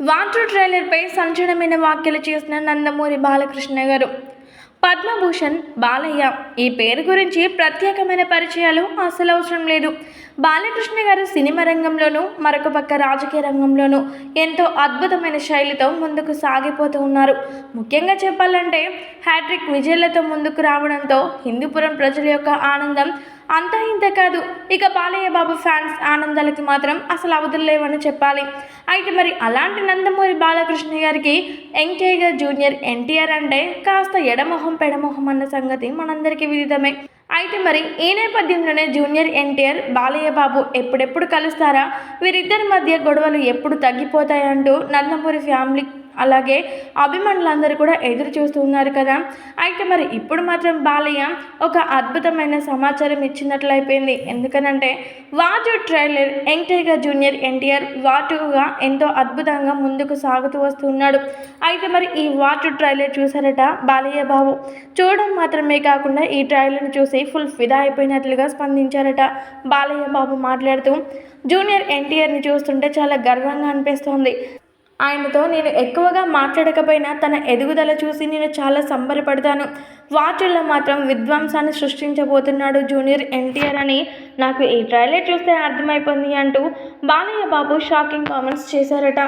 Water ట్రైలర్పై సంచలనమైన వ్యాఖ్యలు చేసిన నందమూరి బాలకృష్ణ గారు. పద్మభూషణ్ బాలయ్య ఈ పేరు గురించి ప్రత్యేకమైన పరిచయాలు అసలు అవసరం లేదు. బాలకృష్ణ గారు సినిమా రంగంలోనూ మరొక పక్క రాజకీయ రంగంలోనూ ఎంతో అద్భుతమైన శైలితో ముందుకు సాగిపోతూ ఉన్నారు. ముఖ్యంగా చెప్పాలంటే హ్యాట్రిక్ విజయాలతో ముందుకు రావడంతో హిందూపురం ప్రజల యొక్క ఆనందం అంతా ఇంత కాదు. ఇక బాలయ్య బాబు ఫ్యాన్స్ ఆనందాలకి మాత్రం అసలు అవధులు లేవని చెప్పాలి. అయితే మరి అలాంటి నందమూరి బాలకృష్ణ గారికి యంగ్ టైగర్ జూనియర్ ఎన్టీఆర్ అంటే కాస్త ఎడమొహం పెడమొహం అన్న సంగతి మనందరికీ విదితమే. అయితే మరి ఈ నేపథ్యంలోనే జూనియర్ ఎన్టీఆర్ బాలయ్య బాబు ఎప్పుడెప్పుడు కలుస్తారా, వీరిద్దరి మధ్య గొడవలు ఎప్పుడు తగ్గిపోతాయంటూ నందమూరి ఫ్యామిలీ అలాగే అభిమానులందరూ కూడా ఎదురు చూస్తూ ఉన్నారు కదా. అయితే మరి ఇప్పుడు మాత్రం బాలయ్య ఒక అద్భుతమైన సమాచారం ఇచ్చినట్లయిపోయింది. ఎందుకనంటే వాటు trailer young tiger junior NTR వాటుగా ఎంతో అద్భుతంగా ముందుకు సాగుతూ వస్తున్నాడు. అయితే మరి ఈ వాటు ట్రైలర్ చూసారట బాలయ్య బాబు. చూడడం మాత్రమే కాకుండా ఈ ట్రైలర్ని చూసి ఫుల్ ఫిదా అయిపోయినట్లుగా స్పందించారట బాలయ్య బాబు మాట్లాడుతూ. జూనియర్ ఎన్టీఆర్ని చూస్తుంటే చాలా గర్వంగా అనిపిస్తోంది. ఆయనతో నేను ఎక్కువగా మాట్లాడకపోయినా తన ఎదుగుదల చూసి నేను చాలా సంబరపడతాను. వాటిల్లో మాత్రం విధ్వంసాన్ని సృష్టించబోతున్నాడు జూనియర్ ఎన్టీఆర్ అని నాకు ఈ ట్రైలర్ చూస్తే అర్థమైపోయింది అంటూ బాలయ్య బాబు షాకింగ్ కామెంట్స్ చేశారట.